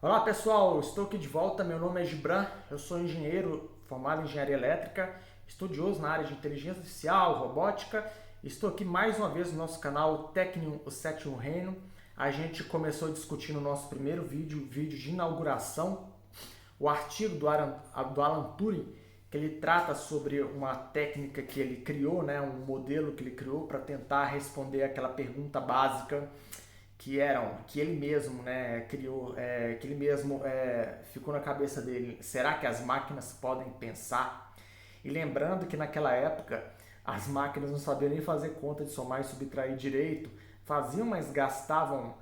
Olá pessoal, estou aqui de volta. Meu nome é Gibran, eu sou engenheiro formado em engenharia elétrica, estudioso na área de inteligência artificial, robótica. Estou aqui mais uma vez no nosso canal Tecnium, o Sétimo Reino. A gente começou discutindo o nosso primeiro vídeo de inauguração, o artigo do Alan Turing, que ele trata sobre uma técnica que ele criou, né, um modelo que ele criou para tentar responder aquela pergunta básica que ele mesmo, né, criou, que ele mesmo ficou na cabeça dele. Será que as máquinas podem pensar? E lembrando que naquela época as máquinas não sabiam nem fazer conta de somar e subtrair direito, faziam, mas gastavam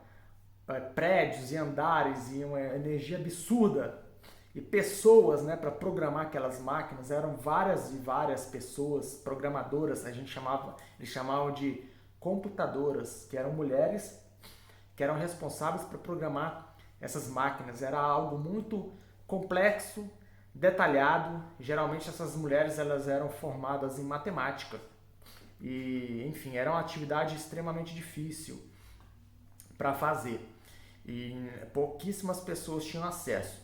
prédios e andares e uma energia absurda. E pessoas, né, para programar aquelas máquinas, eram várias e várias pessoas programadoras. Eles chamavam de computadoras, que eram mulheres que eram responsáveis por programar essas máquinas. Era algo muito complexo, detalhado. Geralmente essas mulheres elas eram formadas em matemática e, enfim, era uma atividade extremamente difícil para fazer e pouquíssimas pessoas tinham acesso.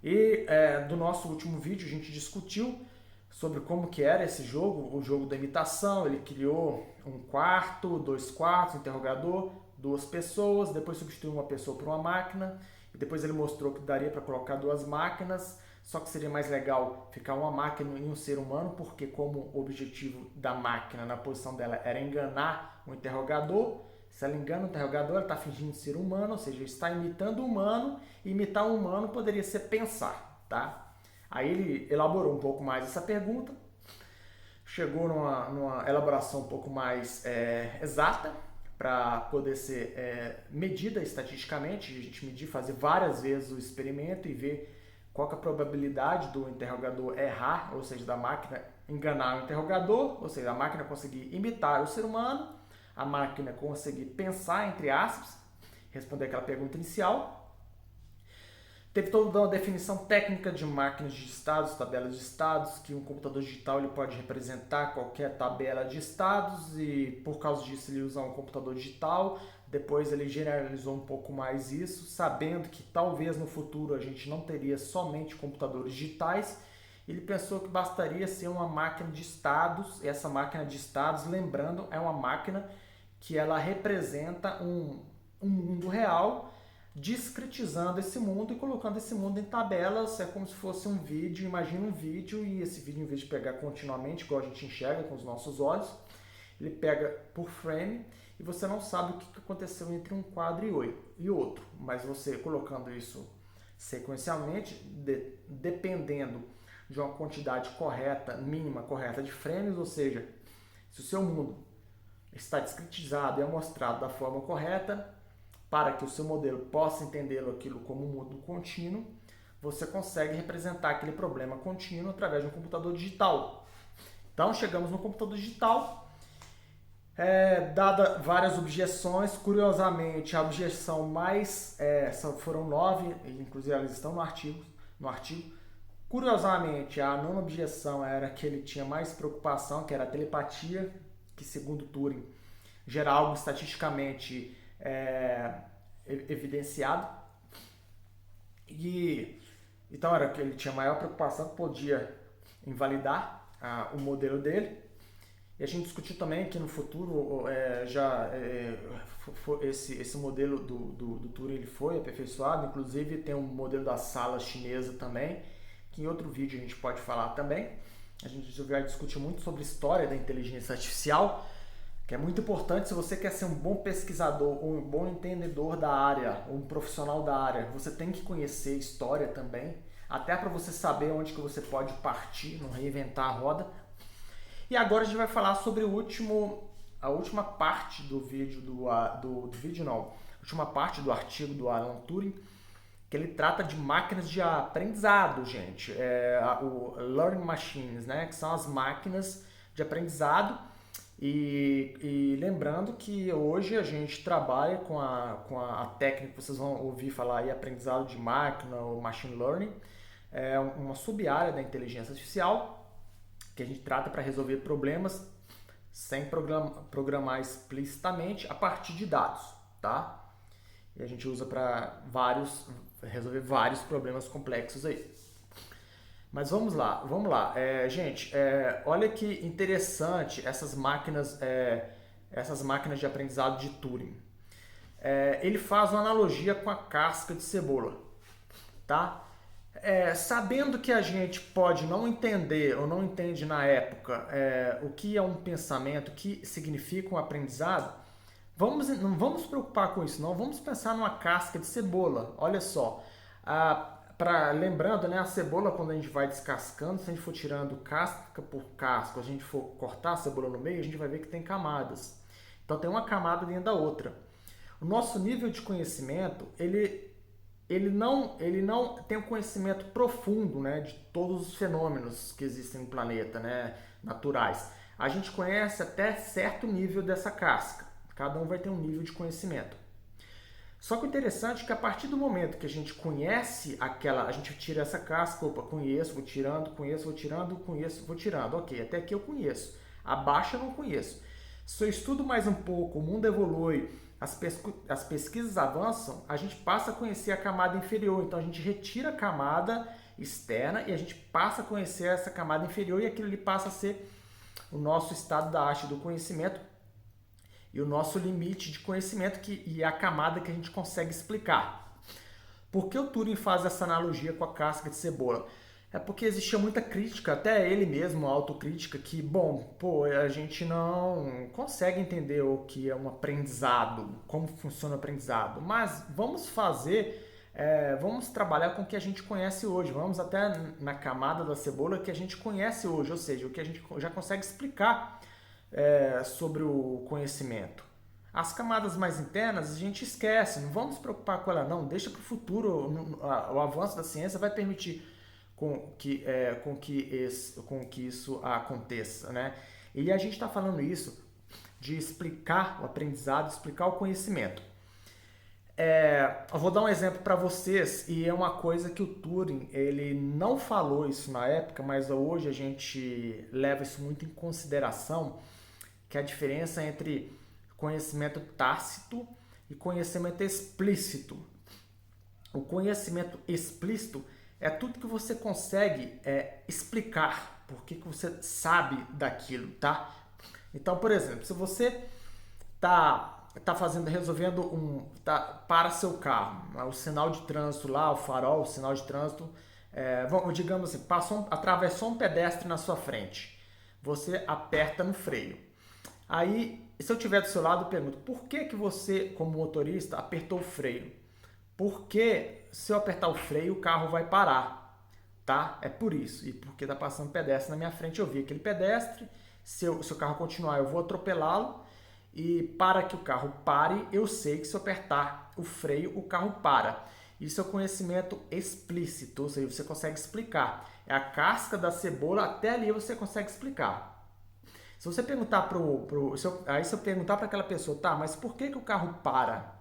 E do nosso último vídeo a gente discutiu sobre como que era esse jogo, o jogo da imitação. Ele criou um quarto, dois quartos, interrogador, duas pessoas, depois substituiu uma pessoa por uma máquina, e depois ele mostrou que daria para colocar duas máquinas, só que seria mais legal ficar uma máquina e um ser humano, porque como o objetivo da máquina na posição dela era enganar o interrogador, se ela engana o interrogador, ela está fingindo ser humano, ou seja, está imitando o humano, e imitar um humano poderia ser pensar, tá? Aí ele elaborou um pouco mais essa pergunta, chegou numa elaboração um pouco mais exata, para poder ser medida estatisticamente. A gente medir, fazer várias vezes o experimento e ver qual que é a probabilidade do interrogador errar, ou seja, da máquina enganar o interrogador, ou seja, a máquina conseguir imitar o ser humano, a máquina conseguir pensar, entre aspas, responder aquela pergunta inicial. Teve toda uma definição técnica de máquinas de estados, tabelas de estados, que um computador digital ele pode representar qualquer tabela de estados, e por causa disso ele usa um computador digital. Depois ele generalizou um pouco mais isso, sabendo que talvez no futuro a gente não teria somente computadores digitais. Ele pensou que bastaria ser uma máquina de estados. E essa máquina de estados, lembrando, é uma máquina que ela representa um mundo real, discretizando esse mundo e colocando esse mundo em tabelas. É como se fosse um vídeo. Imagina um vídeo, e esse vídeo, em vez de pegar continuamente, igual a gente enxerga com os nossos olhos, ele pega por frame, e você não sabe o que aconteceu entre um quadro e outro. Mas você colocando isso sequencialmente, dependendo de uma quantidade correta, mínima correta de frames, ou seja, se o seu mundo está discretizado e é mostrado da forma correta, para que o seu modelo possa entendê-lo aquilo como um mundo contínuo, você consegue representar aquele problema contínuo através de um computador digital. Então chegamos no computador digital, dada várias objeções. Curiosamente, a objeção mais foram 9, inclusive elas estão no artigo. Curiosamente, a nona objeção era que ele tinha mais preocupação, que era a telepatia, que segundo Turing gera algo estatisticamente evidenciado. E então era que ele tinha maior preocupação, que podia invalidar o modelo dele. E a gente discutiu também que no futuro esse modelo do Turing ele foi aperfeiçoado. Inclusive tem um modelo da sala chinesa também, que em outro vídeo a gente pode falar também. A gente vai discutir muito sobre a história da inteligência artificial, que é muito importante. Se você quer ser um bom pesquisador, um bom entendedor da área, um profissional da área, você tem que conhecer história também, até para você saber onde que você pode partir, não reinventar a roda. E agora a gente vai falar sobre a última parte do vídeo, a última parte do artigo do Alan Turing, que ele trata de máquinas de aprendizado, gente. O Learning Machines, né? Que são as máquinas de aprendizado. E lembrando que hoje a gente trabalha com a técnica que vocês vão ouvir falar aí, aprendizado de máquina ou machine learning. É uma sub-área da inteligência artificial que a gente trata para resolver problemas sem programar explicitamente a partir de dados, tá? e a gente usa para resolver vários problemas complexos aí. Mas vamos lá. Gente, olha que interessante essas máquinas de aprendizado de Turing. Ele faz uma analogia com a casca de cebola, tá? Sabendo que a gente pode não entender ou não entende na época o que é um pensamento, o que significa um aprendizado, não vamos nos preocupar com isso, não. Vamos pensar numa casca de cebola. Olha só, lembrando, né, a cebola, quando a gente vai descascando, se a gente for tirando casca por casca, se a gente for cortar a cebola no meio, a gente vai ver que tem camadas. Então tem uma camada dentro da outra. O nosso nível de conhecimento, ele não tem um conhecimento profundo, né, de todos os fenômenos que existem no planeta, né, naturais. A gente conhece até certo nível dessa casca. Cada um vai ter um nível de conhecimento. Só que o interessante é que a partir do momento que a gente conhece a gente tira essa casca, conheço, vou tirando, conheço, vou tirando, conheço, vou tirando. Ok, até aqui eu conheço. Abaixo eu não conheço. Se eu estudo mais um pouco, o mundo evolui, as pesquisas avançam, a gente passa a conhecer a camada inferior. Então a gente retira a camada externa e a gente passa a conhecer essa camada inferior e aquilo ali passa a ser o nosso estado da arte do conhecimento e o nosso limite de conhecimento e a camada que a gente consegue explicar. Por que o Turing faz essa analogia com a casca de cebola? É porque existia muita crítica, até ele mesmo, autocrítica, que, a gente não consegue entender o que é um aprendizado, como funciona o aprendizado, mas vamos trabalhar com o que a gente conhece hoje, vamos até na camada da cebola que a gente conhece hoje, ou seja, o que a gente já consegue explicar sobre o conhecimento. As camadas mais internas a gente esquece, não vamos nos preocupar com ela não, deixa para o futuro, o avanço da ciência vai permitir com que isso aconteça, né? E a gente está falando isso de explicar o aprendizado, explicar o conhecimento. Eu vou dar um exemplo para vocês e é uma coisa que o Turing ele não falou isso na época, mas hoje a gente leva isso muito em consideração, que é a diferença entre conhecimento tácito e conhecimento explícito. O conhecimento explícito é tudo que você consegue explicar, por que você sabe daquilo, tá? Então, por exemplo, se você para seu carro, o sinal de trânsito lá, o farol, o sinal de trânsito, digamos assim, atravessou um pedestre na sua frente, você aperta no freio. Aí, se eu estiver do seu lado, eu pergunto, por que você, como motorista, apertou o freio? Porque se eu apertar o freio, o carro vai parar, tá? É por isso. E porque está passando pedestre na minha frente, eu vi aquele pedestre, se o carro continuar, eu vou atropelá-lo, e para que o carro pare, eu sei que se eu apertar o freio, o carro para. Isso é o conhecimento explícito, ou seja, você consegue explicar. É a casca da cebola, até ali você consegue explicar. Se você perguntar se eu perguntar para aquela pessoa, tá, mas por que o carro para?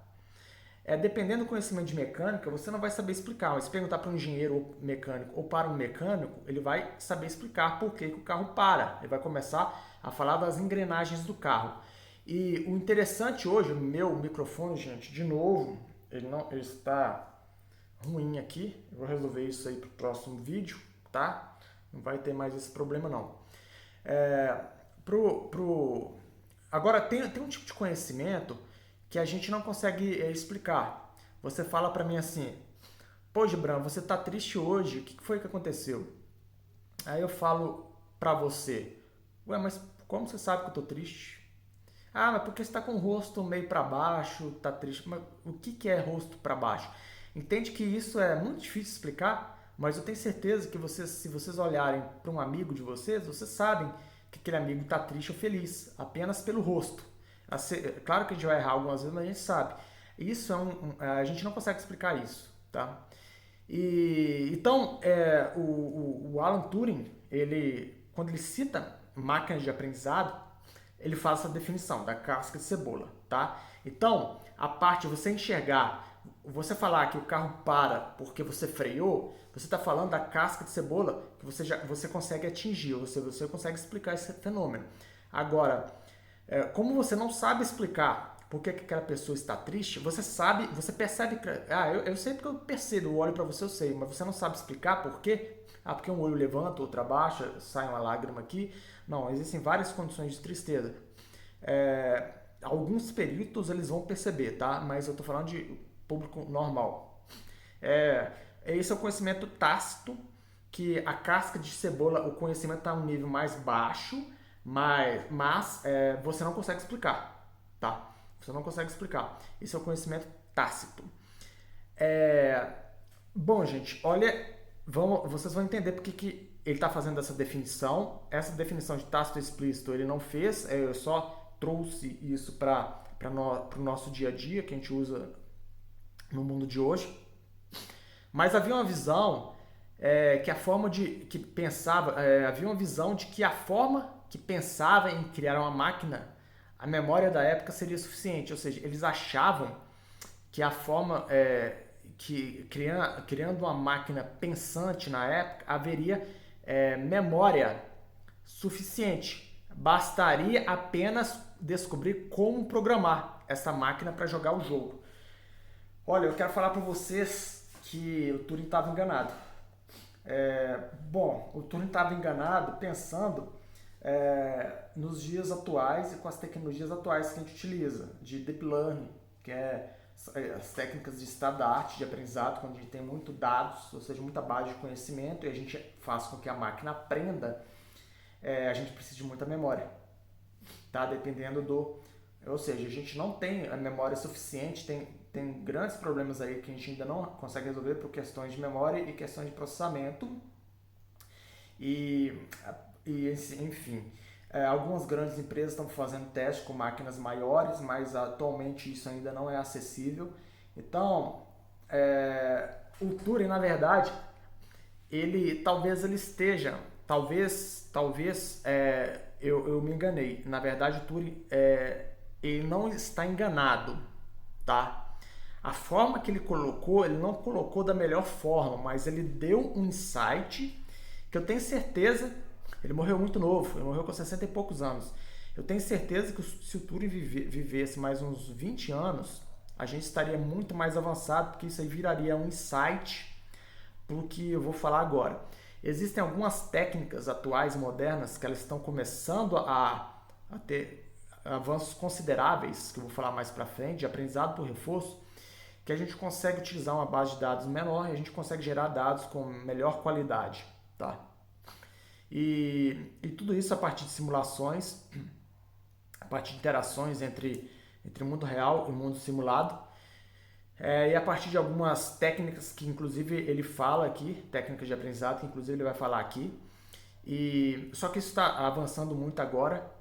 Dependendo do conhecimento de mecânica, você não vai saber explicar. Mas se perguntar para um engenheiro mecânico ou para um mecânico, ele vai saber explicar por que o carro para. Ele vai começar a falar das engrenagens do carro. E o interessante hoje, o meu microfone, gente, de novo, ele está ruim aqui. Eu vou resolver isso aí para o próximo vídeo, tá? Não vai ter mais esse problema, não. Agora, tem um tipo de conhecimento que a gente não consegue explicar. Você fala para mim assim, pô, Gibran, você tá triste hoje, o que foi que aconteceu? Aí eu falo para você, ué, mas como você sabe que eu tô triste? Ah, mas porque você tá com o rosto meio para baixo, tá triste. Mas o que é rosto para baixo? Entende que isso é muito difícil de explicar, mas eu tenho certeza que se vocês olharem para um amigo de vocês sabem que aquele amigo está triste ou feliz, apenas pelo rosto. Claro que a gente vai errar algumas vezes, mas a gente sabe. Isso a gente não consegue explicar isso, tá? Então, o Alan Turing, quando ele cita máquinas de aprendizado, ele faz essa definição da casca de cebola, tá? Então, a parte de você enxergar, você falar que o carro para porque você freou, você está falando da casca de cebola que você consegue atingir, você consegue explicar esse fenômeno. Agora, como você não sabe explicar por que aquela pessoa está triste, você sabe, você percebe, eu sei porque eu percebo, eu olho para você, eu sei, mas você não sabe explicar por quê? Porque um olho levanta, outro abaixa, sai uma lágrima aqui. Não, existem várias condições de tristeza. Alguns peritos eles vão perceber, tá? Mas eu tô falando de público normal. Esse é o conhecimento tácito, que a casca de cebola, o conhecimento está a um nível mais baixo, mas você não consegue explicar, tá? Você não consegue explicar. Esse é o conhecimento tácito. Bom, gente, olha, vocês vão entender porque que ele está fazendo essa definição. Essa definição de tácito explícito ele não fez, eu só trouxe isso para o nosso dia a dia, que a gente usa no mundo de hoje. Mas havia uma visão que a forma que pensava, havia uma visão de que a forma que pensava em criar uma máquina, a memória da época seria suficiente. Ou seja, eles achavam que a forma que criando uma máquina pensante na época haveria memória suficiente. Bastaria apenas descobrir como programar essa máquina para jogar o jogo. Olha, eu quero falar para vocês que o Turing estava enganado. Bom, o Turing estava enganado pensando nos dias atuais e com as tecnologias atuais que a gente utiliza, de Deep Learning, que é as técnicas de estado da arte de aprendizado, quando a gente tem muito dados, ou seja, muita base de conhecimento, e a gente faz com que a máquina aprenda, a gente precisa de muita memória, tá? Dependendo do... Ou seja, a gente não tem a memória suficiente, tem grandes problemas aí que a gente ainda não consegue resolver por questões de memória e questões de processamento. Enfim, algumas grandes empresas estão fazendo testes com máquinas maiores, mas atualmente isso ainda não é acessível. Então, o Turing, na verdade, talvez ele esteja, eu me enganei. Na verdade, o Turing ele não está enganado, tá? A forma que ele colocou, ele não colocou da melhor forma, mas ele deu um insight que eu tenho certeza, ele morreu muito novo, ele morreu com 60 e poucos anos. Eu tenho certeza que se o Turing vivesse mais uns 20 anos, a gente estaria muito mais avançado, porque isso aí viraria um insight para o que eu vou falar agora. Existem algumas técnicas atuais, modernas, que elas estão começando a ter avanços consideráveis, que eu vou falar mais para frente, de aprendizado por reforço, que a gente consegue utilizar uma base de dados menor e a gente consegue gerar dados com melhor qualidade, tá? E tudo isso a partir de simulações, a partir de interações entre o mundo real e o mundo simulado, e a partir de algumas técnicas que inclusive ele fala aqui, técnicas de aprendizado que inclusive ele vai falar aqui, só que isso está avançando muito agora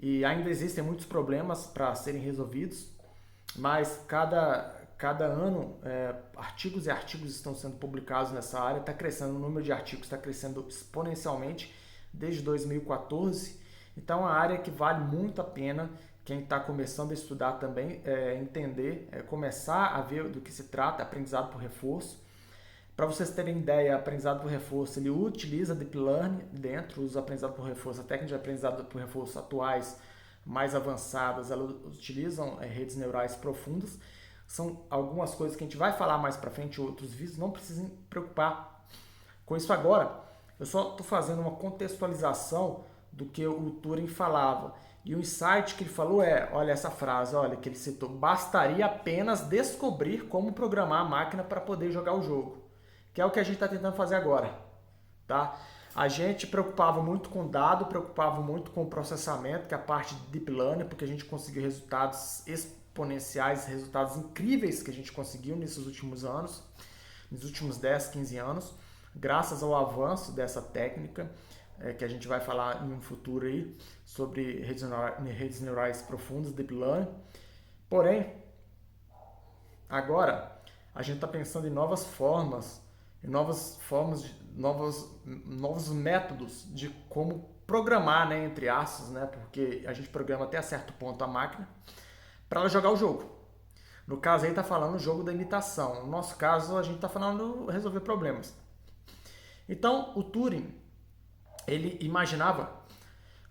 e ainda existem muitos problemas para serem resolvidos, mas cada ano artigos e artigos estão sendo publicados nessa área, está crescendo, o número de artigos está crescendo exponencialmente desde 2014, então é uma área que vale muito a pena quem está começando a estudar também entender, começar a ver do que se trata, aprendizado por reforço. Para vocês terem ideia, aprendizado por reforço, ele utiliza Deep Learning dentro, os aprendizados por reforço, a técnica de aprendizado por reforço atuais, mais avançadas, elas utilizam redes neurais profundas. São algumas coisas que a gente vai falar mais para frente em outros vídeos, não precisem se preocupar com isso agora. Eu só estou fazendo uma contextualização do que o Turing falava. E o insight que ele falou olha essa frase, olha, que ele citou, bastaria apenas descobrir como programar a máquina para poder jogar o jogo. Que é o que a gente está tentando fazer agora, tá? A gente preocupava muito com dado, preocupava muito com o processamento, que é a parte de Deep Learning, porque a gente conseguiu resultados exponenciais, resultados incríveis que a gente conseguiu nesses últimos anos, nos últimos 10, 15 anos, graças ao avanço dessa técnica, que a gente vai falar em um futuro aí, sobre redes neurais profundas, Deep Learning. Porém, agora, a gente está pensando em novos métodos de como programar, né, entre aspas, né, porque a gente programa até certo ponto a máquina para ela jogar o jogo. No caso aí está falando o jogo da imitação. No nosso caso a gente está falando resolver problemas. Então o Turing ele imaginava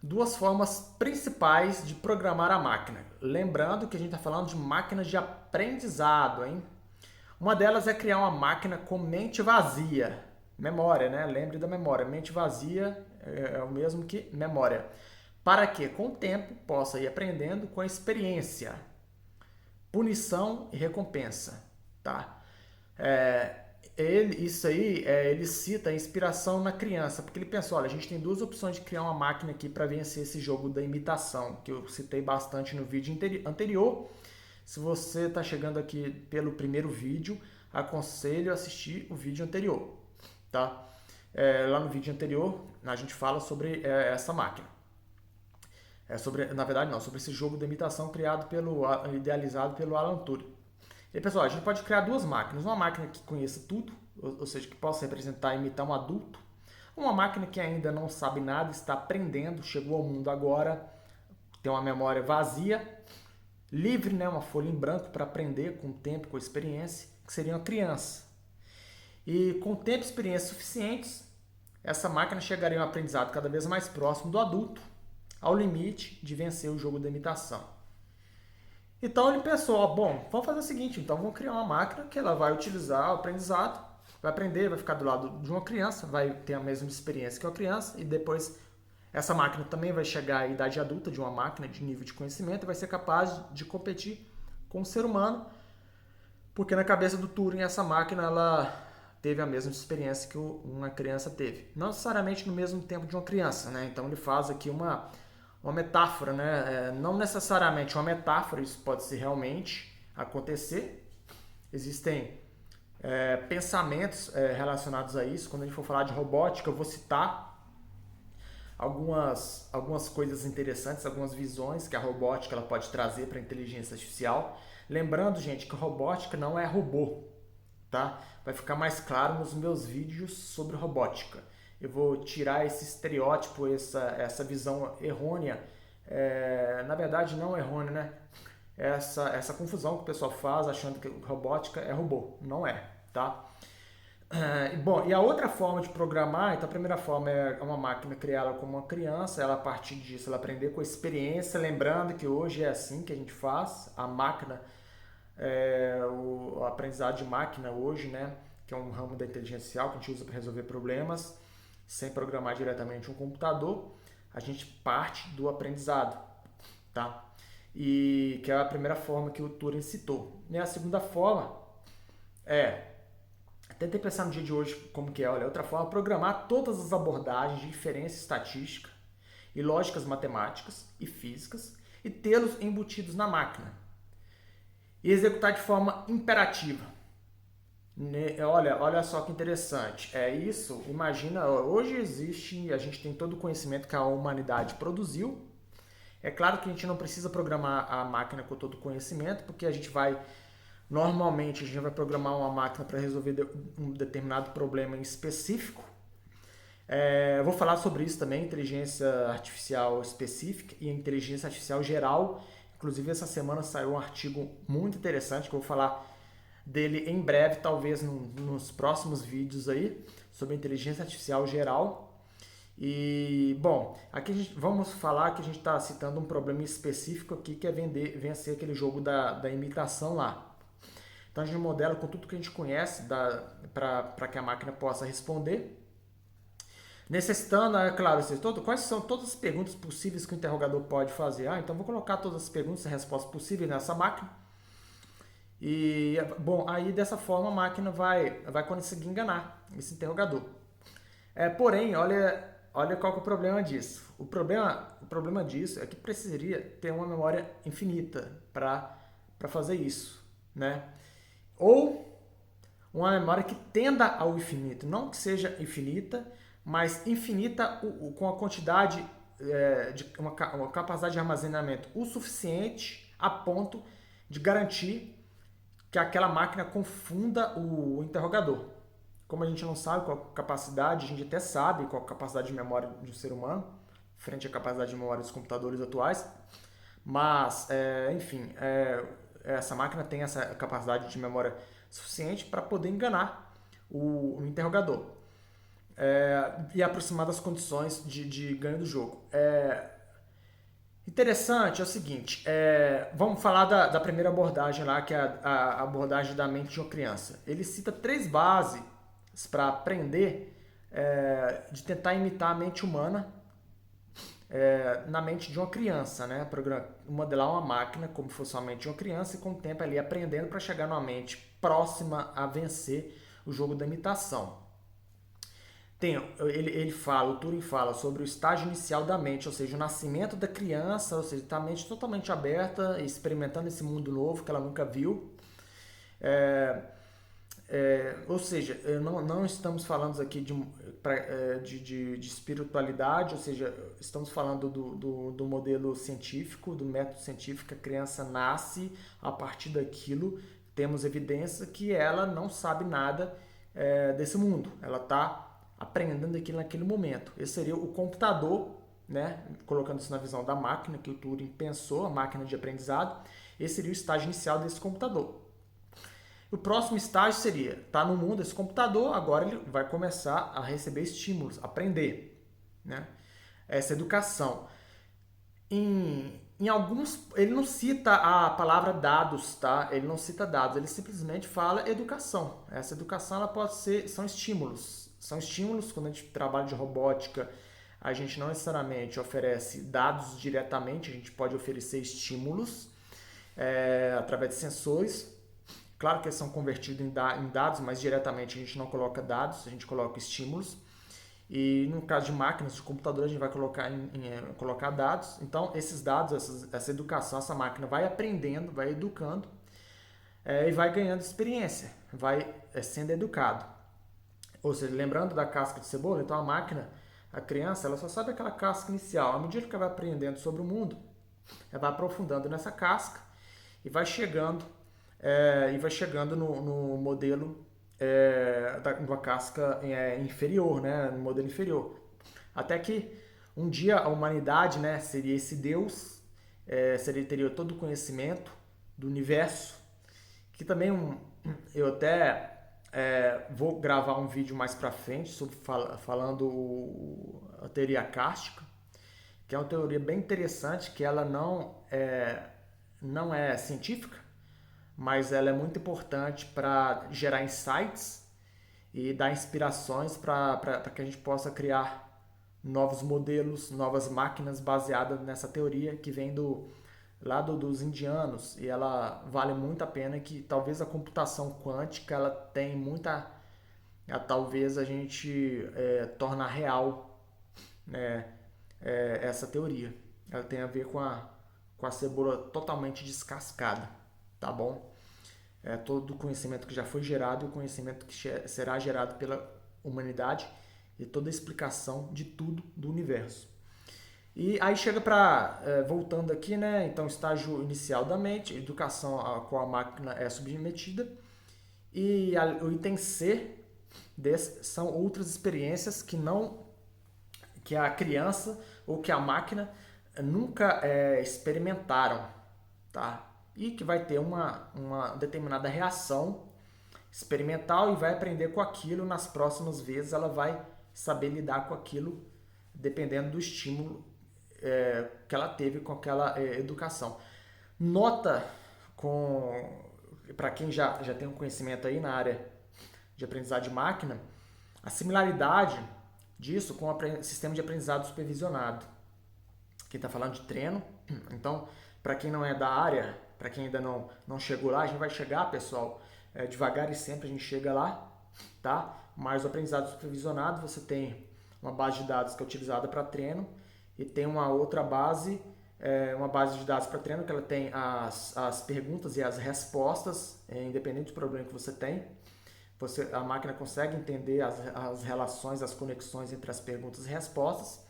duas formas principais de programar a máquina. Lembrando que a gente está falando de máquinas de aprendizado, hein? Uma delas é criar uma máquina com mente vazia. Memória, né? Lembre da memória. Mente vazia é o mesmo que memória. Para que, com o tempo, possa ir aprendendo com a experiência. Punição e recompensa, tá? Ele cita a inspiração na criança, porque ele pensou, olha, a gente tem duas opções de criar uma máquina aqui para vencer esse jogo da imitação, que eu citei bastante no vídeo anterior. Se você está chegando aqui pelo primeiro vídeo, aconselho a assistir o vídeo anterior, tá? Lá no vídeo anterior, a gente fala sobre essa máquina. Na verdade, não, sobre esse jogo de imitação idealizado pelo Alan Turing. E pessoal, a gente pode criar duas máquinas. Uma máquina que conheça tudo, ou seja, que possa representar e imitar um adulto. Uma máquina que ainda não sabe nada, está aprendendo, chegou ao mundo agora, tem uma memória vazia, livre, né, uma folha em branco para aprender com o tempo, com a experiência, que seria uma criança. E com tempo e experiência suficientes, essa máquina chegaria a um aprendizado cada vez mais próximo do adulto, ao limite de vencer o jogo da imitação. Então ele pensou, bom, vamos fazer o seguinte, então vamos criar uma máquina que ela vai utilizar o aprendizado, vai aprender, vai ficar do lado de uma criança, vai ter a mesma experiência que uma criança e depois essa máquina também vai chegar à idade adulta de uma máquina de nível de conhecimento e vai ser capaz de competir com o ser humano, porque na cabeça do Turing essa máquina ela teve a mesma experiência que uma criança teve. Não necessariamente no mesmo tempo de uma criança, né? Então ele faz aqui uma metáfora, né? Não necessariamente uma metáfora, isso pode ser realmente acontecer. Existem pensamentos relacionados a isso. Quando a gente for falar de robótica, eu vou citar algumas coisas interessantes, algumas visões que a robótica ela pode trazer para a inteligência artificial. Lembrando, gente, que a robótica não é robô, tá? Vai ficar mais claro nos meus vídeos sobre robótica. Eu vou tirar esse estereótipo, essa visão errônea, na verdade não errônea, né? Essa confusão que o pessoal faz achando que robótica é robô. Não é, tá? Bom, e a outra forma de programar, então a primeira forma é uma máquina criada como uma criança, ela a partir disso ela aprender com a experiência, lembrando que hoje é assim que a gente faz, a máquina, o aprendizado de máquina hoje, né? Que é um ramo da inteligência artificial que a gente usa para resolver problemas, sem programar diretamente um computador, a gente parte do aprendizado, tá? E que é a primeira forma que o Turing citou. E a segunda forma tentei pensar no dia de hoje como que é, olha, outra forma, programar todas as abordagens de inferência estatística e lógicas matemáticas e físicas e tê-los embutidos na máquina e executar de forma imperativa. Olha só que interessante. Isso, imagina, hoje existe, a gente tem todo o conhecimento que a humanidade produziu. É claro que a gente não precisa programar a máquina com todo o conhecimento, porque normalmente a gente vai programar uma máquina para resolver um determinado problema em específico. Eu vou falar sobre isso também, inteligência artificial específica e inteligência artificial geral. Inclusive essa semana saiu um artigo muito interessante que eu vou falar dele em breve, talvez nos próximos vídeos aí, sobre inteligência artificial geral. E, bom, aqui vamos falar que a gente está citando um problema específico aqui, que é vencer aquele jogo da imitação lá. Então a gente modela com tudo que a gente conhece para que a máquina possa responder. Necessitando, claro, quais são todas as perguntas possíveis que o interrogador pode fazer. Então vou colocar todas as perguntas e respostas possíveis nessa máquina. E, bom, aí dessa forma a máquina vai conseguir enganar esse interrogador. Porém, olha qual que é o problema disso. O problema disso é que precisaria ter uma memória infinita para fazer isso, né? Ou uma memória que tenda ao infinito, não que seja infinita, mas infinita com a quantidade uma capacidade de armazenamento o suficiente a ponto de garantir que aquela máquina confunda o interrogador. Como a gente não sabe qual a capacidade, a gente até sabe qual a capacidade de memória de um ser humano, frente à capacidade de memória dos computadores atuais, mas, enfim, essa máquina tem essa capacidade de memória suficiente para poder enganar o interrogador. e aproximar das condições de ganho do jogo. Interessante é o seguinte, vamos falar da primeira abordagem lá, que é a abordagem da mente de uma criança. Ele cita 3 bases para aprender, de tentar imitar a mente humana na mente de uma criança, né? Modelar uma máquina como fosse a mente de uma criança e com o tempo ali aprendendo para chegar numa mente próxima a vencer o jogo da imitação. O Turing fala sobre o estágio inicial da mente, ou seja, o nascimento da criança, ou seja, está a mente totalmente aberta, experimentando esse mundo novo que ela nunca viu. Ou seja, não estamos falando aqui de espiritualidade, ou seja, estamos falando do modelo científico, do método científico. A criança nasce a partir daquilo, temos evidência que ela não sabe nada desse mundo, ela está aprendendo aquilo naquele momento. Esse seria o computador, né? Colocando isso na visão da máquina que o Turing pensou, a máquina de aprendizado. Esse seria o estágio inicial desse computador. O próximo estágio seria, tá no mundo esse computador, agora ele vai começar a receber estímulos, aprender, né? Essa educação. Em alguns, ele não cita a palavra dados, tá? Ele não cita dados, ele simplesmente fala educação. Essa educação ela pode ser, são estímulos. São estímulos, quando a gente trabalha de robótica, a gente não necessariamente oferece dados diretamente, a gente pode oferecer estímulos através de sensores. Claro que eles são convertidos em dados, mas diretamente a gente não coloca dados, a gente coloca estímulos. E no caso de máquinas, de computador, a gente vai colocar dados. Então, esses dados, essa educação, essa máquina vai aprendendo, vai educando e vai ganhando experiência, vai sendo educado. Ou seja, lembrando da casca de cebola, então a máquina, a criança, ela só sabe aquela casca inicial. À medida que ela vai aprendendo sobre o mundo, ela vai aprofundando nessa casca e vai chegando no modelo da casca inferior, né? No modelo inferior. Até que um dia a humanidade, né, seria esse Deus, teria todo o conhecimento do universo, que também eu até vou gravar um vídeo mais pra frente sobre falando a teoria cáustica, que é uma teoria bem interessante, que ela não é científica, mas ela é muito importante para gerar insights e dar inspirações para que a gente possa criar novos modelos, novas máquinas baseadas nessa teoria que vem dos indianos, e ela vale muito a pena, que talvez a computação quântica ela tem muita, talvez a gente torna real, né, essa teoria. Ela tem a ver com a cebola totalmente descascada, tá bom? Todo o conhecimento que já foi gerado e o conhecimento que será gerado pela humanidade e toda a explicação de tudo do universo. E aí chega voltando aqui, né? Então, estágio inicial da mente, educação a qual a máquina é submetida. E o item C são outras experiências que a criança ou que a máquina nunca experimentaram, tá? E que vai ter uma determinada reação experimental e vai aprender com aquilo. Nas próximas vezes ela vai saber lidar com aquilo dependendo do estímulo que ela teve com aquela educação. Nota, para quem já tem um conhecimento aí na área de aprendizagem de máquina, a similaridade disso com o sistema de aprendizado supervisionado. Aqui está falando de treino. Então, para quem não é da área, para quem ainda não chegou lá, a gente vai chegar, pessoal, devagar e sempre a gente chega lá, tá? Mas o aprendizado supervisionado, você tem uma base de dados que é utilizada para treino, e tem uma outra base, uma base de dados para treino, que ela tem as perguntas e as respostas, independente do problema que você tem. A máquina consegue entender as relações, as conexões entre as perguntas e respostas.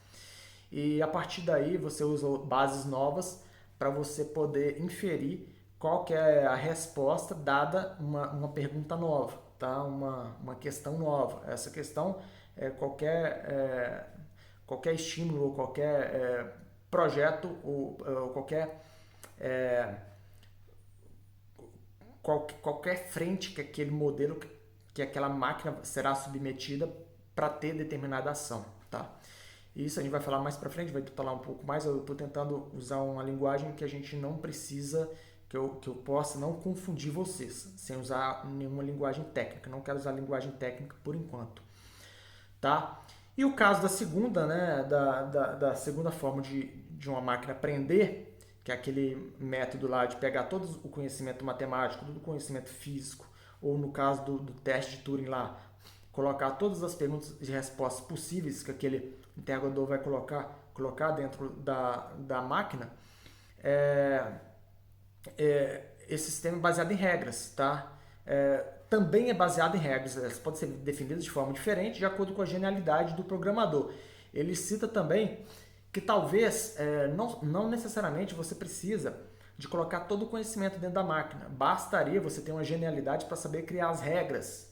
E a partir daí você usa bases novas para você poder inferir qual que é a resposta dada uma pergunta nova, tá? Uma questão nova. Essa questão é qualquer estímulo, ou qualquer projeto, ou qualquer frente que aquele modelo, que aquela máquina será submetida para ter determinada ação, tá? Isso a gente vai falar mais para frente, vai falar um pouco mais. Eu estou tentando usar uma linguagem que a gente não precisa, que eu possa não confundir vocês, sem usar nenhuma linguagem técnica. Não quero usar linguagem técnica por enquanto, tá? E o caso da segunda, né, da segunda forma de uma máquina aprender, que é aquele método lá de pegar todo o conhecimento matemático, todo o conhecimento físico, ou no caso do teste de Turing lá, colocar todas as perguntas e respostas possíveis que aquele interrogador vai colocar dentro da máquina. Esse sistema é baseado em regras, tá? Também é baseado em regras, elas podem ser definidas de forma diferente de acordo com a genialidade do programador. Ele cita também que talvez não necessariamente você precisa de colocar todo o conhecimento dentro da máquina. Bastaria você ter uma genialidade para saber criar as regras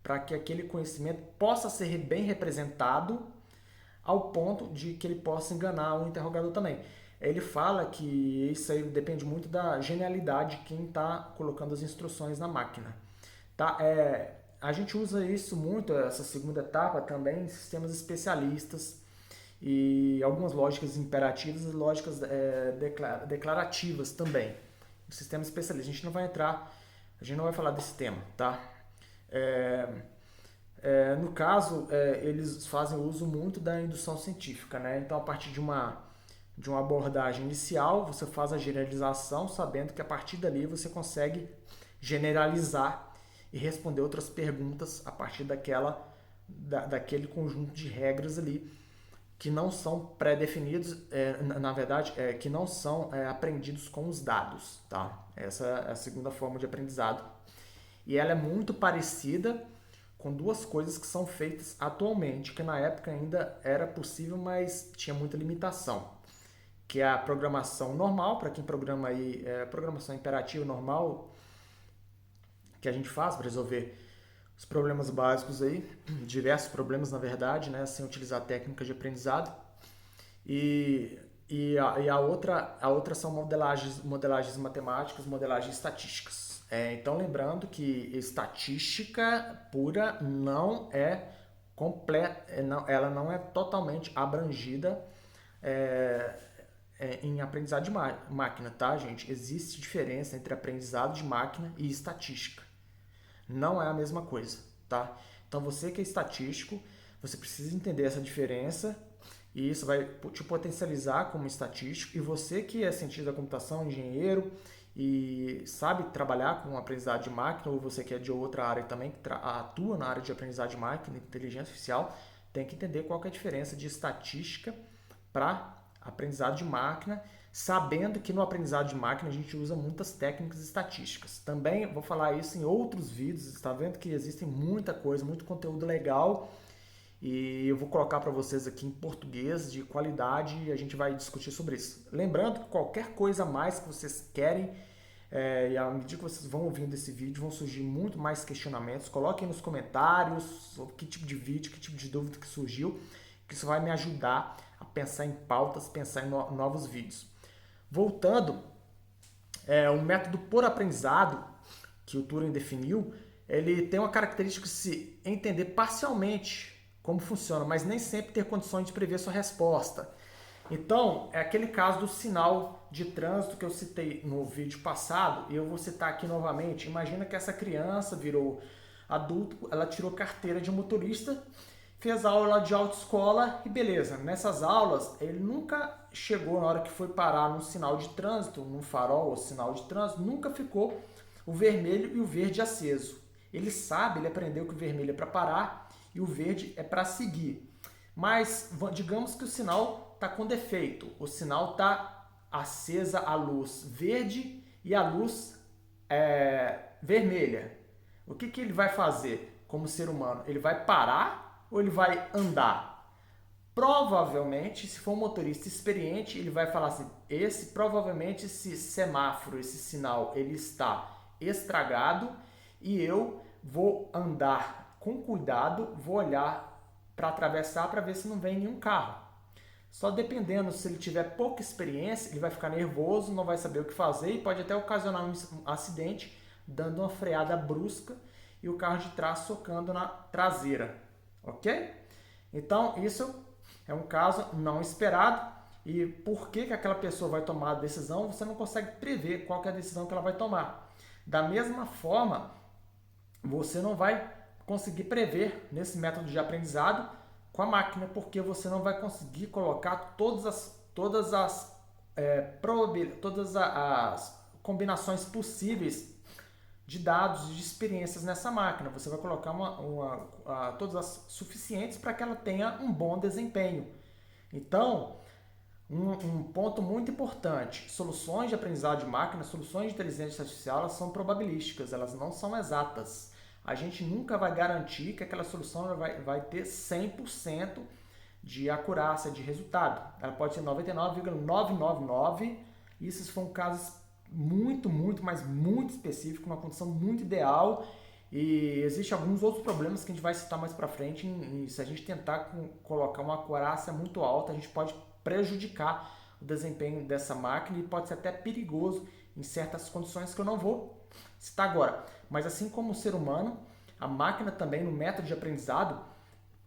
para que aquele conhecimento possa ser bem representado ao ponto de que ele possa enganar o interrogador também. Ele fala que isso aí depende muito da genialidade de quem está colocando as instruções na máquina. Tá? A gente usa isso muito, essa segunda etapa, também em sistemas especialistas e algumas lógicas imperativas e lógicas declarativas também. Em sistemas especialistas. A gente não vai falar desse tema, tá? No caso, eles fazem uso muito da indução científica, né? Então, a partir de uma abordagem inicial, você faz a generalização, sabendo que a partir dali você consegue generalizar e responder outras perguntas a partir daquele conjunto de regras ali que não são pré-definidos, na verdade, que não são aprendidos com os dados, tá? Essa é a segunda forma de aprendizado. E ela é muito parecida com duas coisas que são feitas atualmente, que na época ainda era possível, mas tinha muita limitação, que é a programação normal, para quem programa aí, programação imperativa normal, que a gente faz para resolver os problemas básicos aí, diversos problemas na verdade, né, sem utilizar técnicas de aprendizado. E a outra são modelagens matemáticas, modelagens estatísticas. Então, lembrando que estatística pura não é completa, ela não é totalmente abrangida em aprendizado de máquina, tá, gente? Existe diferença entre aprendizado de máquina e estatística. Não é a mesma coisa, tá? Então, você que é estatístico, você precisa entender essa diferença e isso vai te potencializar como estatístico. E você que é cientista da computação, engenheiro e sabe trabalhar com aprendizado de máquina, ou você que é de outra área também, que atua na área de aprendizado de máquina, inteligência artificial, tem que entender qual que é a diferença de estatística para aprendizado de máquina, sabendo que no aprendizado de máquina a gente usa muitas técnicas estatísticas. Também vou falar isso em outros vídeos, está vendo que existem muita coisa, muito conteúdo legal, e eu vou colocar para vocês aqui em português de qualidade e a gente vai discutir sobre isso. Lembrando que qualquer coisa a mais que vocês querem, e à medida que vocês vão ouvindo esse vídeo, vão surgir muito mais questionamentos. Coloquem nos comentários sobre que tipo de vídeo, que tipo de dúvida que surgiu, que isso vai me ajudar a pensar em pautas, pensar em novos vídeos. Voltando, o método por aprendizado que o Turing definiu, ele tem uma característica de se entender parcialmente como funciona, mas nem sempre ter condições de prever sua resposta. Então, é aquele caso do sinal de trânsito que eu citei no vídeo passado, e eu vou citar aqui novamente. Imagina que essa criança virou adulto, ela tirou carteira de motorista, fez aula de autoescola e beleza. Nessas aulas, ele nunca chegou na hora que foi parar num sinal de trânsito, num farol ou sinal de trânsito, nunca ficou o vermelho e o verde aceso. Ele sabe, ele aprendeu que o vermelho é para parar e o verde é para seguir. Mas digamos que o sinal está com defeito. O sinal está acesa a luz verde e a luz vermelha. O que ele vai fazer como ser humano? Ele vai parar ou ele vai andar? Provavelmente, se for um motorista experiente, ele vai falar assim, provavelmente esse semáforo, esse sinal, ele está estragado e eu vou andar com cuidado, vou olhar para atravessar para ver se não vem nenhum carro. Só dependendo, se ele tiver pouca experiência, ele vai ficar nervoso, não vai saber o que fazer e pode até ocasionar um acidente, dando uma freada brusca e o carro de trás socando na traseira. ok? Então, isso é um caso não esperado. E por que aquela pessoa vai tomar a decisão, você não consegue prever qual que é a decisão que ela vai tomar. Da mesma forma, você não vai conseguir prever nesse método de aprendizado com a máquina, porque você não vai conseguir colocar todas as combinações possíveis de dados e de experiências nessa máquina. Você vai colocar todas as suficientes para que ela tenha um bom desempenho. Então, um ponto muito importante, soluções de aprendizado de máquina, soluções de inteligência artificial, elas são probabilísticas, elas não são exatas. A gente nunca vai garantir que aquela solução vai ter 100% de acurácia de resultado. Ela pode ter 99,999, isso se for um caso muito, mas muito específico, uma condição muito ideal. E existem alguns outros problemas que a gente vai citar mais para frente. Se a gente tentar colocar uma acurácia muito alta, a gente pode prejudicar o desempenho dessa máquina e pode ser até perigoso em certas condições que eu não vou citar agora. Mas assim como o ser humano, a máquina também, no método de aprendizado,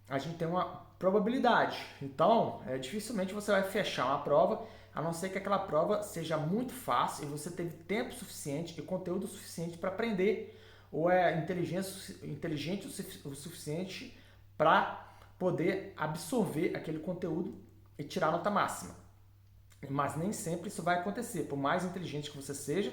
a gente tem uma probabilidade. Então, dificilmente você vai fechar uma prova, a não ser que aquela prova seja muito fácil e você teve tempo suficiente e conteúdo suficiente para aprender, ou é inteligente o suficiente para poder absorver aquele conteúdo e tirar a nota máxima. Mas nem sempre isso vai acontecer. Por mais inteligente que você seja,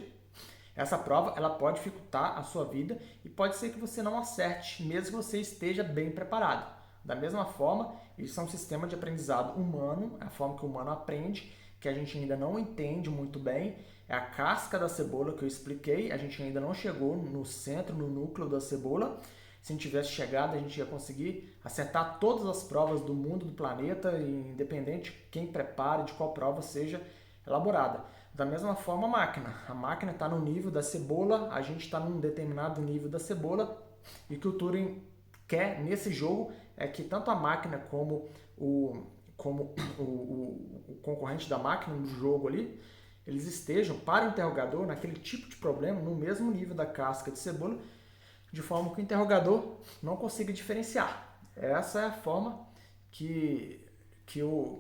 essa prova ela pode dificultar a sua vida e pode ser que você não acerte, mesmo que você esteja bem preparado. Da mesma forma, isso é um sistema de aprendizado humano, é a forma que o humano aprende, que a gente ainda não entende muito bem. É a casca da cebola que eu expliquei, a gente ainda não chegou no centro, no núcleo da cebola. Se a gente tivesse chegado, a gente ia conseguir acertar todas as provas do mundo, do planeta, independente de quem prepare, de qual prova seja elaborada. Da mesma forma, a máquina está no nível da cebola, a gente está num determinado nível da cebola, e o que o Turing quer nesse jogo é que tanto a máquina como o concorrente da máquina no jogo ali, eles estejam, para o interrogador, naquele tipo de problema, no mesmo nível da casca de cebola, de forma que o interrogador não consiga diferenciar. Essa é a forma que o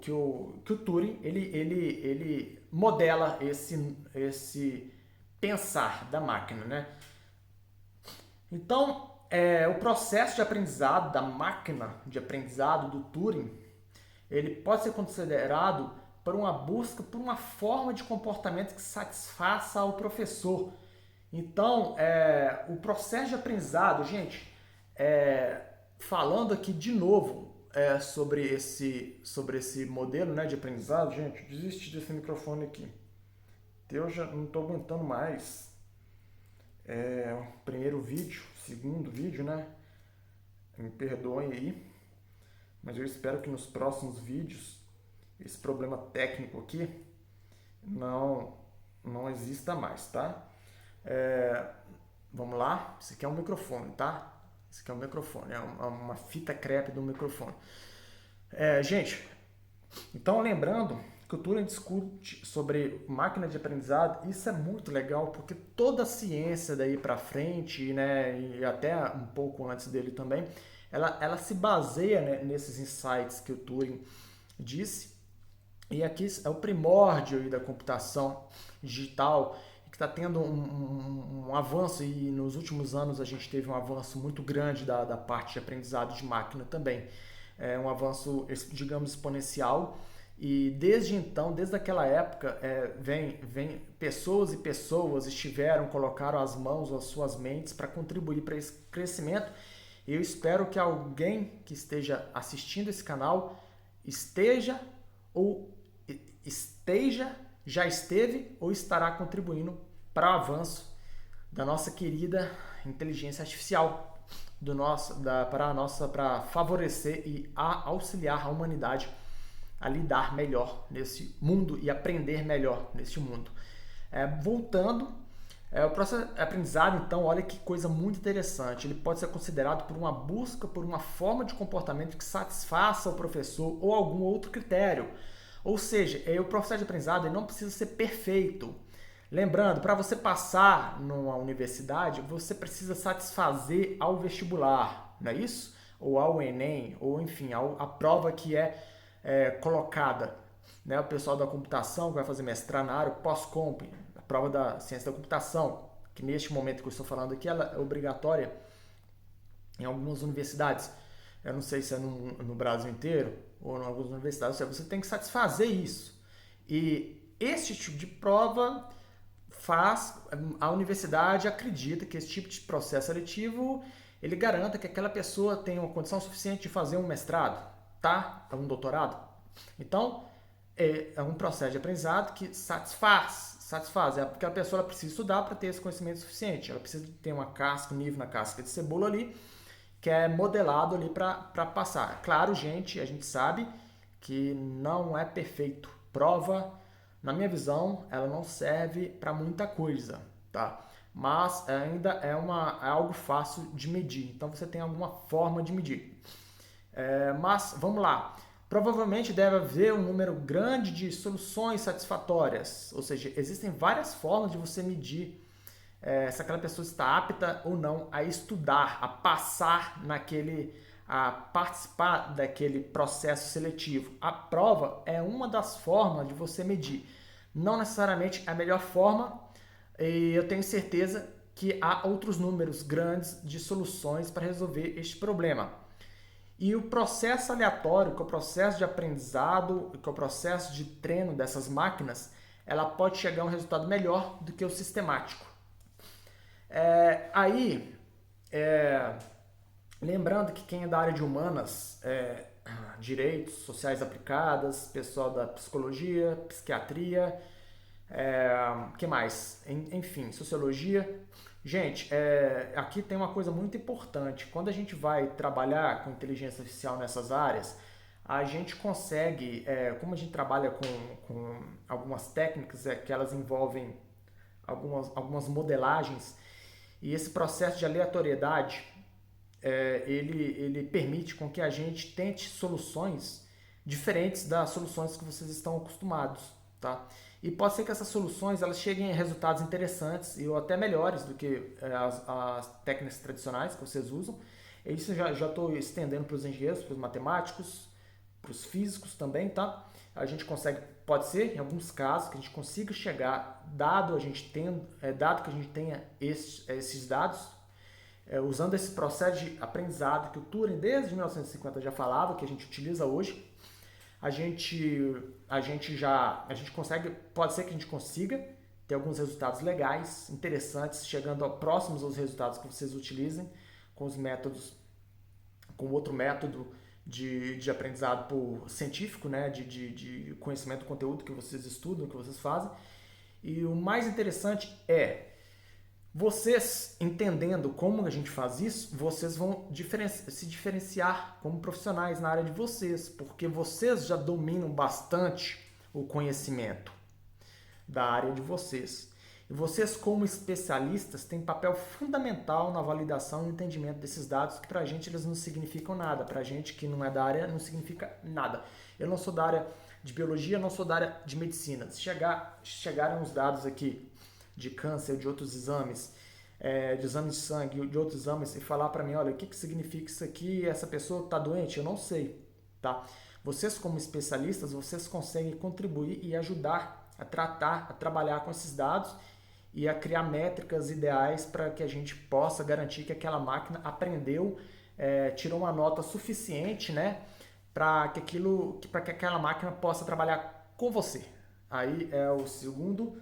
Turing ele modela esse pensar da máquina, né? Então, o processo de aprendizado da máquina de aprendizado do Turing, ele pode ser considerado por uma busca por uma forma de comportamento que satisfaça ao professor. Então, o processo de aprendizado, gente, falando aqui de novo sobre esse modelo, né, de aprendizado, gente, desiste desse microfone aqui. Eu já não estou aguentando mais. O primeiro vídeo, segundo vídeo, né? Me perdoem aí, mas eu espero que nos próximos vídeos esse problema técnico aqui não exista mais, tá? Vamos lá, esse aqui é um microfone, tá? Esse aqui é um microfone, é uma fita crepe do microfone. Gente, então lembrando que o Turing discute sobre máquina de aprendizado, isso é muito legal, porque toda a ciência daí para frente, né, e até um pouco antes dele também, ela se baseia, né, nesses insights que o Turing disse. E aqui é o primórdio da computação digital, que está tendo um avanço, e nos últimos anos a gente teve um avanço muito grande da parte de aprendizado de máquina também. Um avanço, digamos, exponencial. E desde então, desde aquela época, vem pessoas e pessoas colocaram as mãos, as suas mentes para contribuir para esse crescimento. E eu espero que alguém que esteja assistindo esse canal já esteve ou estará contribuindo para o avanço da nossa querida inteligência artificial, para favorecer e auxiliar a humanidade a lidar melhor nesse mundo e aprender melhor neste mundo. Voltando, o processo de aprendizado, então, olha que coisa muito interessante. Ele pode ser considerado por uma busca por uma forma de comportamento que satisfaça o professor ou algum outro critério. Ou seja, o processo de aprendizado ele não precisa ser perfeito. Lembrando, para você passar numa universidade, você precisa satisfazer ao vestibular, não é isso? ou ao Enem, ou enfim, a prova que é colocada, né? O pessoal da computação que vai fazer mestrado na área, pós-comp, a prova da ciência da computação, que neste momento que eu estou falando aqui, ela é obrigatória em algumas universidades. Eu não sei se é no Brasil inteiro ou em algumas universidades, ou seja, você tem que satisfazer isso. E esse tipo de prova a universidade acredita que esse tipo de processo seletivo ele garanta que aquela pessoa tenha uma condição suficiente de fazer um mestrado, tá? Um doutorado. Então, é um processo de aprendizado que satisfaz. Porque a pessoa ela precisa estudar para ter esse conhecimento suficiente. Ela precisa ter uma casca, um nível na casca de cebola ali, que é modelado ali para passar. Claro, gente, a gente sabe que não é perfeito. Prova, na minha visão, ela não serve para muita coisa, tá? Mas ainda é algo fácil de medir. Então você tem alguma forma de medir. Mas vamos lá. Provavelmente deve haver um número grande de soluções satisfatórias. Ou seja, existem várias formas de você medir se aquela pessoa está apta ou não a estudar, a participar daquele processo seletivo. A prova é uma das formas de você medir. Não necessariamente a melhor forma, e eu tenho certeza que há outros números grandes de soluções para resolver este problema. E o processo aleatório, que é o processo de aprendizado, que é o processo de treino dessas máquinas, ela pode chegar a um resultado melhor do que o sistemático. Lembrando que quem é da área de humanas, direitos sociais aplicadas, pessoal da psicologia, psiquiatria, que mais? Enfim, sociologia. Gente, aqui tem uma coisa muito importante. Quando a gente vai trabalhar com inteligência artificial nessas áreas, a gente consegue, como a gente trabalha com algumas técnicas que elas envolvem algumas modelagens, e esse processo de aleatoriedade, ele permite com que a gente tente soluções diferentes das soluções que vocês estão acostumados, tá? E pode ser que essas soluções elas cheguem a resultados interessantes ou até melhores do que as técnicas tradicionais que vocês usam. Isso já estou estendendo para os engenheiros, para os matemáticos, para os físicos também, tá? A gente consegue, pode ser em alguns casos que a gente consiga chegar, dado que a gente tenha esses dados, usando esse processo de aprendizado que o Turing desde 1950 já falava, que a gente utiliza hoje, a gente consegue, pode ser que a gente consiga ter alguns resultados legais, interessantes, chegando próximos aos resultados que vocês utilizem com os métodos, com outro método de aprendizado científico, né? de conhecimento do conteúdo que vocês estudam, que vocês fazem. E o mais interessante vocês entendendo como a gente faz isso, vocês vão se diferenciar como profissionais na área de vocês, porque vocês já dominam bastante o conhecimento da área de vocês. E vocês, como especialistas, têm papel fundamental na validação e entendimento desses dados, que para a gente eles não significam nada. Para a gente que não é da área, não significa nada. Eu não sou da área de biologia, não sou da área de medicina. Se chegarem uns dados aqui de câncer, de outros exames, de exames de sangue, de outros exames, e falar para mim, olha, o que significa isso aqui, essa pessoa está doente? Eu não sei, tá? Vocês, como especialistas, vocês conseguem contribuir e ajudar a tratar, a trabalhar com esses dados e a criar métricas ideais para que a gente possa garantir que aquela máquina aprendeu, tirou uma nota suficiente, né, para que aquela máquina possa trabalhar com você. Aí é o segundo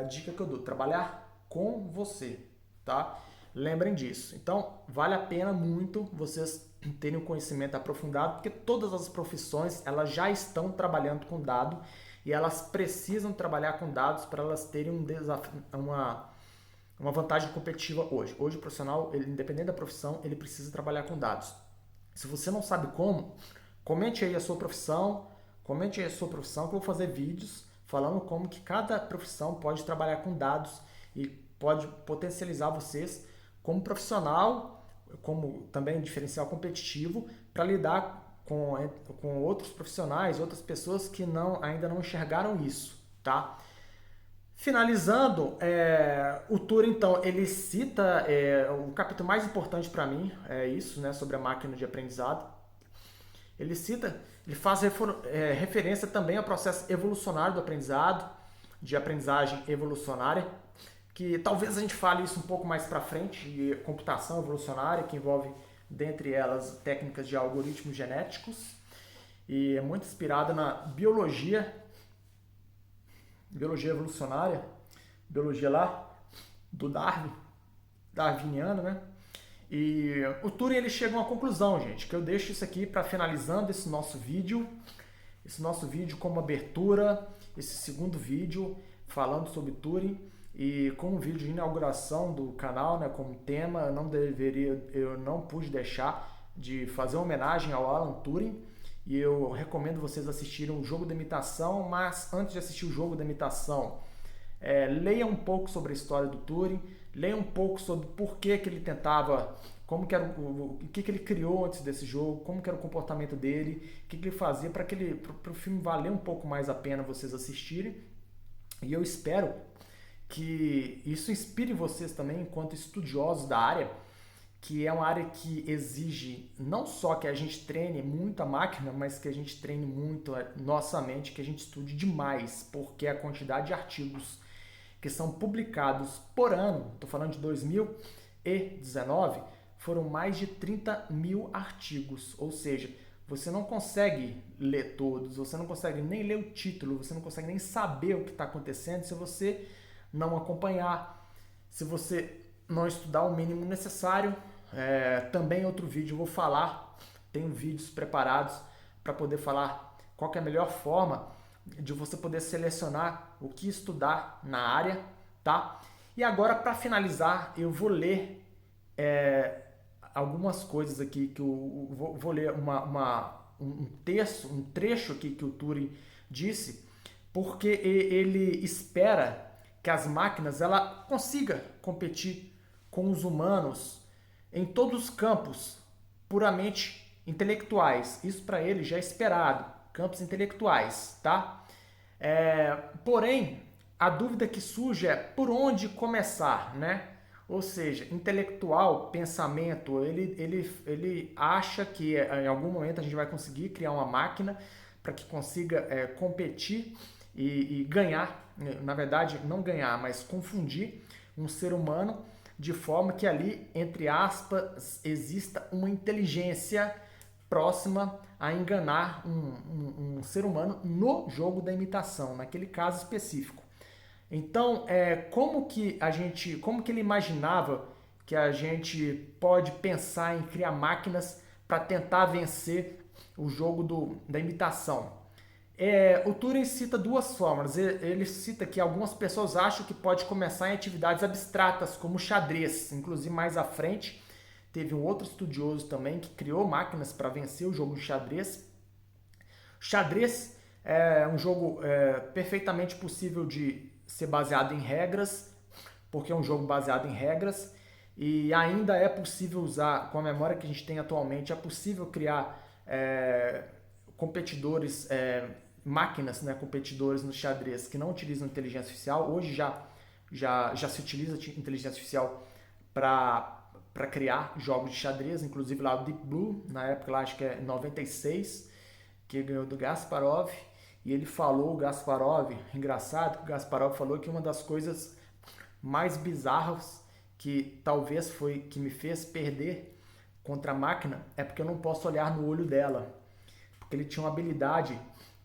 dica que eu dou, trabalhar com você, tá? Lembrem disso. Então, vale a pena muito vocês terem um conhecimento aprofundado, porque todas as profissões elas já estão trabalhando com dado e elas precisam trabalhar com dados para elas terem uma vantagem competitiva hoje. Hoje o profissional, independente da profissão, ele precisa trabalhar com dados. Se você não sabe como, comente aí a sua profissão, que eu vou fazer vídeos falando como que cada profissão pode trabalhar com dados e pode potencializar vocês como profissional, como também diferencial competitivo para lidar com outros profissionais, outras pessoas que ainda não enxergaram isso, tá? Finalizando, o Turing, então, ele cita o capítulo mais importante para mim, é isso, né, sobre a máquina de aprendizado. Ele cita, ele faz referência também ao processo evolucionário do aprendizado, de aprendizagem evolucionária, que talvez a gente fale isso um pouco mais para frente, de computação evolucionária, que envolve, dentre elas, técnicas de algoritmos genéticos, e é muito inspirada na biologia evolucionária, biologia lá do darwiniano, né? E o Turing ele chega a uma conclusão, gente, que eu deixo isso aqui para finalizando esse nosso vídeo como abertura, esse segundo vídeo falando sobre Turing e como vídeo de inauguração do canal, né, como tema, eu não pude deixar de fazer uma homenagem ao Alan Turing. E eu recomendo vocês assistirem o Jogo da Imitação, mas antes de assistir o Jogo da Imitação, leia um pouco sobre a história do Turing, leia um pouco sobre por que ele tentava, como que era o que ele criou antes desse jogo, como que era o comportamento dele, o que ele fazia para o filme valer um pouco mais a pena vocês assistirem. E eu espero que isso inspire vocês também, enquanto estudiosos da área, que é uma área que exige não só que a gente treine muito a máquina, mas que a gente treine muito a nossa mente, que a gente estude demais, porque a quantidade de artigos que são publicados por ano, estou falando de 2019, foram mais de 30 mil artigos, ou seja, você não consegue ler todos, você não consegue nem ler o título, você não consegue nem saber o que está acontecendo se você não acompanhar, se você não estudar o mínimo necessário. Também em outro vídeo eu vou falar, tenho vídeos preparados para poder falar qual que é a melhor forma de você poder selecionar o que estudar na área, tá? E agora, para finalizar, eu vou ler algumas coisas aqui, que eu vou ler um trecho aqui que o Turing disse, porque ele espera que as máquinas ela consiga competir com os humanos em todos os campos puramente intelectuais. Isso para ele já é esperado, campos intelectuais, tá? Porém, a dúvida que surge é por onde começar, né? Ou seja, intelectual, pensamento, ele acha que em algum momento a gente vai conseguir criar uma máquina para que consiga competir e ganhar, na verdade não ganhar, mas confundir um ser humano de forma que ali, entre aspas, exista uma inteligência próxima a enganar um ser humano no jogo da imitação, naquele caso específico. Então, como que ele imaginava que a gente pode pensar em criar máquinas para tentar vencer o jogo da imitação? O Turing cita duas formas. Ele cita que algumas pessoas acham que pode começar em atividades abstratas, como xadrez. Inclusive, mais à frente, teve um outro estudioso também que criou máquinas para vencer o jogo de xadrez. Xadrez é um jogo perfeitamente possível de ser baseado em regras, porque é um jogo baseado em regras, e ainda é possível usar, com a memória que a gente tem atualmente, é possível criar competidores, máquinas, né, competidores no xadrez que não utilizam inteligência artificial. Hoje já se utiliza inteligência artificial para criar jogos de xadrez, inclusive lá o Deep Blue, na época lá acho que é 96, que ganhou do Kasparov, e ele falou, o Kasparov, engraçado, o Kasparov falou que uma das coisas mais bizarras que talvez foi que me fez perder contra a máquina é porque eu não posso olhar no olho dela, porque ele tinha uma habilidade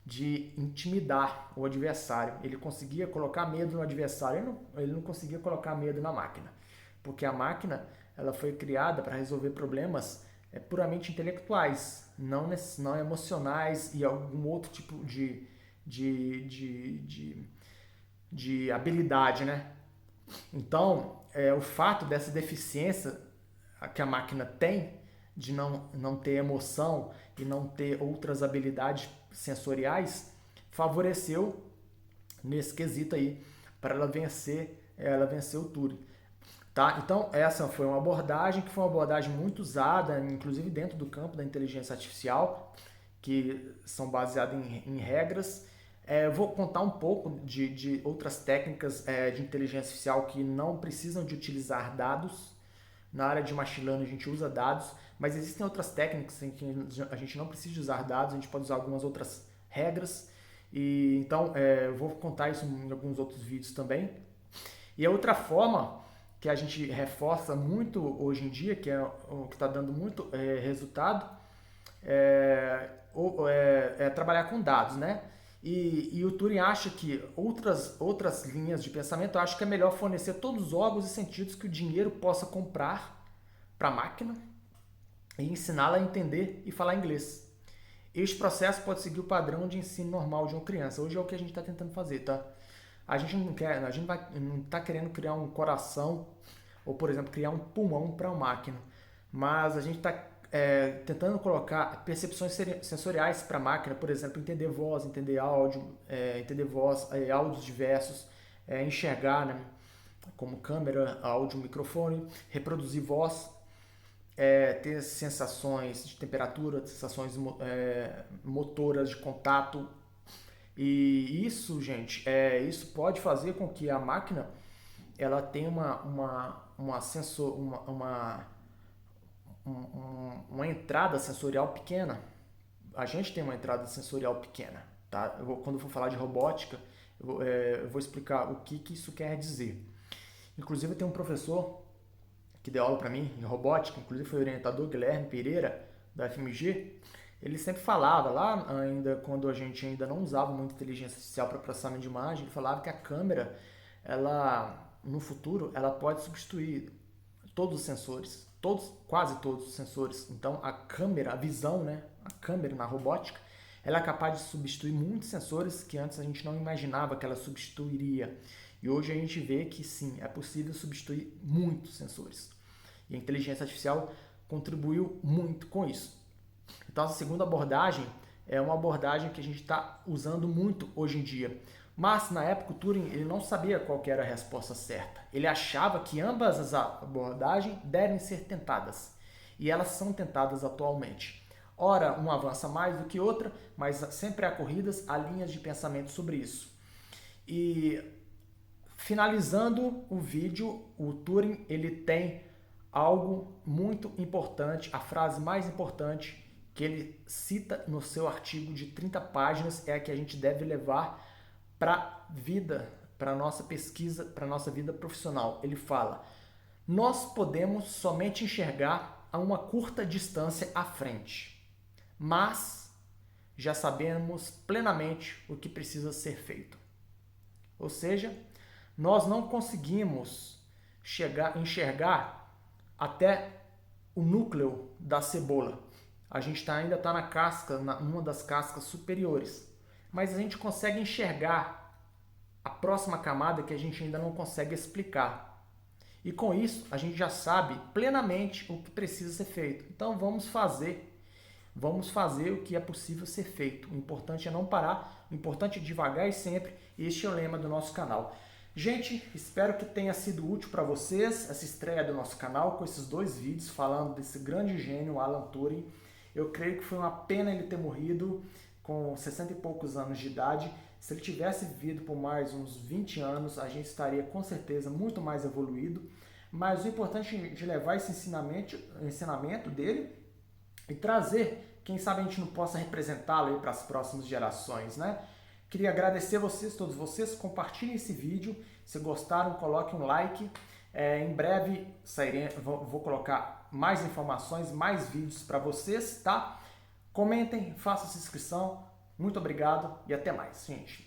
de intimidar o adversário. Ele conseguia colocar medo no adversário, ele não conseguia colocar medo na máquina, porque a máquina ela foi criada para resolver problemas puramente intelectuais, não emocionais e algum outro tipo de habilidade, né? Então, o fato dessa deficiência que a máquina tem de não ter emoção e não ter outras habilidades sensoriais, favoreceu nesse quesito aí para ela vencer o Turing, tá? Então essa foi uma abordagem que foi uma abordagem muito usada, inclusive dentro do campo da inteligência artificial, que são baseadas em regras, Eu vou contar um pouco de outras técnicas de inteligência artificial que não precisam de utilizar dados. Na área de machine learning a gente usa dados, mas existem outras técnicas em que a gente não precisa usar dados, a gente pode usar algumas outras regras. E então eu vou contar isso em alguns outros vídeos também. E a outra forma que a gente reforça muito hoje em dia, que é o que está dando muito resultado, é trabalhar com dados, né? E o Turing acha que outras linhas de pensamento acham que é melhor fornecer todos os órgãos e sentidos que o dinheiro possa comprar para a máquina e ensiná-la a entender e falar inglês. Este processo pode seguir o padrão de ensino normal de uma criança. Hoje é o que a gente está tentando fazer, tá? A gente não está querendo criar um coração ou, por exemplo, criar um pulmão para uma máquina, mas a gente está tentando colocar percepções sensoriais para a máquina, por exemplo, entender voz, entender áudio, áudios diversos, enxergar, né, como câmera, áudio, microfone, reproduzir voz, ter sensações de temperatura, sensações motoras de contato. E isso, gente, isso pode fazer com que a máquina ela tenha uma entrada sensorial pequena. A gente tem uma entrada sensorial pequena, tá? Quando eu for falar de robótica, eu vou explicar o que isso quer dizer. Inclusive, eu tenho um professor que deu aula para mim em robótica, inclusive foi o orientador Guilherme Pereira, da FMG. Ele sempre falava, lá ainda quando a gente ainda não usava muito inteligência artificial para processamento de imagem, ele falava que a câmera, no futuro, ela pode substituir todos os sensores, quase todos os sensores. Então a câmera, a visão, né, a câmera na robótica, ela é capaz de substituir muitos sensores que antes a gente não imaginava que ela substituiria. E hoje a gente vê que sim, é possível substituir muitos sensores. E a inteligência artificial contribuiu muito com isso. Então a segunda abordagem é uma abordagem que a gente está usando muito hoje em dia. Mas na época o Turing ele não sabia qual que era a resposta certa. Ele achava que ambas as abordagens devem ser tentadas. E elas são tentadas atualmente. Ora, uma avança mais do que outra, mas sempre há corridas, há linhas de pensamento sobre isso. E finalizando o vídeo, o Turing ele tem algo muito importante, a frase mais importante que ele cita no seu artigo de 30 páginas é a que a gente deve levar para a vida, para a nossa pesquisa, para a nossa vida profissional. Ele fala: nós podemos somente enxergar a uma curta distância à frente, mas já sabemos plenamente o que precisa ser feito. Ou seja, nós não conseguimos enxergar até o núcleo da cebola. A gente ainda está na casca, numa das cascas superiores. Mas a gente consegue enxergar a próxima camada que a gente ainda não consegue explicar. E com isso, a gente já sabe plenamente o que precisa ser feito. Então vamos fazer o que é possível ser feito. O importante é não parar, o importante é devagar e sempre. Este é o lema do nosso canal. Gente, espero que tenha sido útil para vocês essa estreia do nosso canal com esses 2 vídeos falando desse grande gênio, Alan Turing. Eu creio que foi uma pena ele ter morrido com 60 e poucos anos de idade. Se ele tivesse vivido por mais uns 20 anos, a gente estaria com certeza muito mais evoluído. Mas o importante de levar esse ensinamento dele e trazer, quem sabe a gente não possa representá-lo para as próximas gerações, né? Queria agradecer todos vocês, compartilhem esse vídeo, se gostaram, coloquem um like. Em breve vou colocar mais informações, mais vídeos para vocês, tá? Comentem, façam sua inscrição. Muito obrigado e até mais, gente.